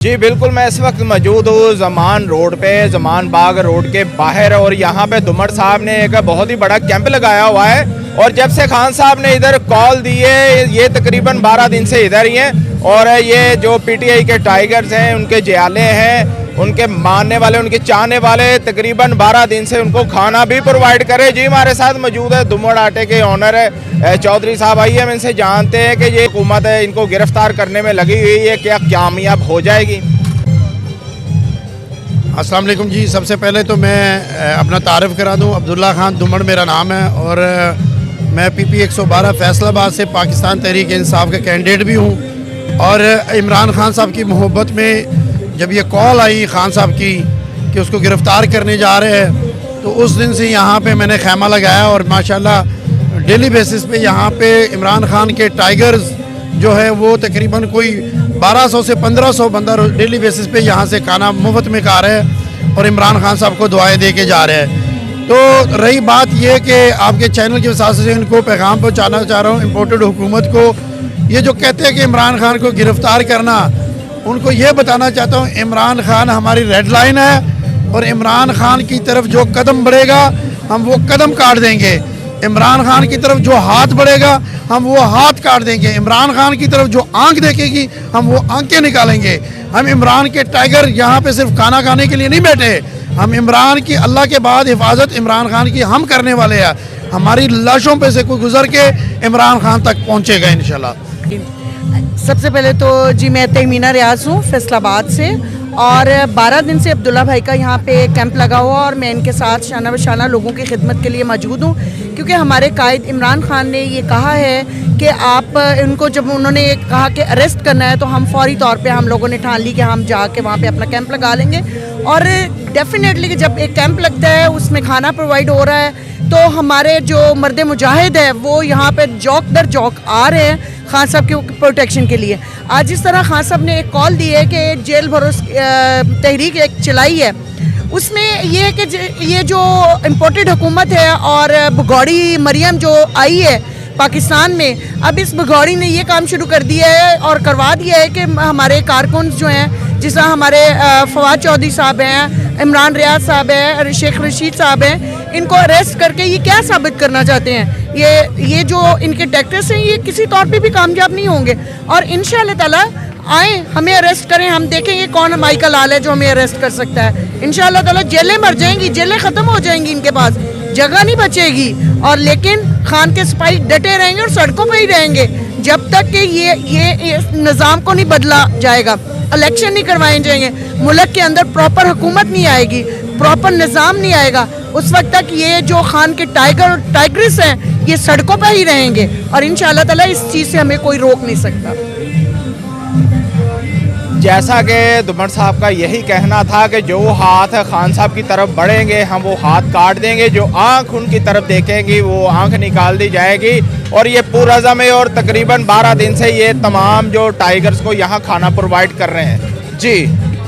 जी बिल्कुल, मैं इस वक्त मौजूद हूँ ज़मान रोड पे, ज़मान बाग रोड के बाहर। और यहाँ पे धुमर साहब ने एक बहुत ही बड़ा कैंप लगाया हुआ है। और जब से खान साहब ने इधर कॉल दी है, ये तकरीबन 12 दिन से इधर ही हैं। और ये जो पीटीआई के टाइगर्स हैं, उनके जियाले हैं, उनके मानने वाले, उनके चाहने वाले तकरीबन 12 दिन से उनको खाना भी प्रोवाइड करे। जी हमारे साथ मौजूद है धुमड़ आटे के ऑनर है चौधरी साहब। आइए हम इनसे जानते हैं कि ये हुकूमत है इनको गिरफ्तार करने में लगी हुई है, क्या कामयाब हो जाएगी? अस्सलाम वालेकुम जी। सबसे पहले तो मैं अपना तारफ़ करा दूं, अब्दुल्ला खान धुमड़ मेरा नाम है और मैं पीपी 112 फैसलाबाद से पाकिस्तान तहरीक इंसाफ का कैंडिडेट भी हूं। और इमरान खान साहब की मोहब्बत में जब ये कॉल आई खान साहब की कि उसको गिरफ़्तार करने जा रहे हैं, तो उस दिन से यहाँ पे मैंने खैमा लगाया और माशाल्लाह डेली बेसिस पे यहाँ पे इमरान खान के टाइगर्स जो है वो तकरीबन कोई 1200 से 1500 बंदा डेली बेसिस पे यहाँ से खाना मुफ्त में खा रहे हैं और इमरान खान साहब को दुआएं दे के जा रहे हैं। तो रही बात ये कि आपके चैनल के वजह से इनको पैगाम पहुँचाना चाह रहा हूँ इम्पोर्टेड हुकूमत को। ये जो कहते हैं कि इमरान खान को गिरफ़्तार करना, उनको ये बताना चाहता हूँ इमरान खान हमारी रेड लाइन है और इमरान खान की तरफ जो कदम बढ़ेगा हम वो कदम काट देंगे। इमरान खान की तरफ जो हाथ बढ़ेगा हम वो हाथ काट देंगे। इमरान खान की तरफ जो आंख देखेगी हम वो आंखें निकालेंगे। हम इमरान के टाइगर यहाँ पे सिर्फ खाना खाने के लिए नहीं बैठे, हम इमरान की अल्लाह के बाद हिफाजत इमरान खान की हम करने वाले हैं। हमारी लाशों पे से कोई गुजर के इमरान खान तक पहुँचेगा इंशाल्लाह। सबसे पहले तो जी मैं तहमीना रियाज हूँ फैसलाबाद से और 12 दिन से अब्दुल्ला भाई का यहाँ पे कैंप लगा हुआ और मैं इनके साथ शाना बशाना लोगों की खिदमत के लिए मौजूद हूँ। क्योंकि हमारे कायद इमरान खान ने ये कहा है कि आप इनको, जब उन्होंने कहा कि अरेस्ट करना है तो हम फौरी तौर पे हम लोगों ने ठान ली कि हम जाके वहाँ पे अपना कैंप लगा लेंगे। और डेफिनेटली कि जब एक कैंप लगता है उसमें खाना प्रोवाइड हो रहा है तो हमारे जो मर्द मुजाहिद है वो यहाँ पे चौक दर चौक आ रहे हैं खान साहब के प्रोटेक्शन के लिए। आज जिस तरह खान साहब ने एक कॉल दी है कि जेल भरोस तहरीक एक चलाई है, उसमें ये है कि ये जो इम्पोर्टेड हुकूमत है और भगौड़ी मरियम जो आई है पाकिस्तान में, अब इस भगौड़ी ने ये काम शुरू कर दिया है और करवा दिया है कि हमारे कारकुन जो हैं, जिस तरह हमारे फवाद चौधरी साहब हैं, इमरान रियाज साहब हैं, शेख रशीद साहब हैं, इनको अरेस्ट करके ये क्या साबित करना चाहते हैं? ये जो इनके टैक्टिक्स हैं ये किसी तौर पे भी कामयाब नहीं होंगे। और इंशाअल्लाह ताला आए हमें अरेस्ट करें, हम देखेंगे कौन माइकल लाल है जो हमें अरेस्ट कर सकता है। इंशाअल्लाह ताला जेलें मर जाएंगी, जेलें ख़त्म हो जाएंगी, इनके पास जगह नहीं बचेगी। और लेकिन खान के सिपाही डटे रहेंगे और सड़कों पर ही रहेंगे जब तक कि ये निज़ाम को नहीं बदला जाएगा, इलेक्शन नहीं करवाए जाएंगे, मुल्क के अंदर प्रॉपर हुकूमत नहीं आएगी, प्रॉपर निज़ाम नहीं आएगा, उस वक्त तक ये जो खान के टाइगर और टाइग्रेस हैं ये सड़कों पर ही रहेंगे। और इंशाअल्लाह ताला इस चीज़ से हमें कोई रोक नहीं सकता। जैसा कि धुमड़ साहब का यही कहना था कि जो हाथ खान साहब की तरफ बढ़ेंगे हम वो हाथ काट देंगे, जो आंख उनकी तरफ देखेंगी वो आंख निकाल दी जाएगी। और ये पूरा में और तकरीबन 12 दिन से ये तमाम जो टाइगर्स को यहाँ खाना प्रोवाइड कर रहे हैं। जी।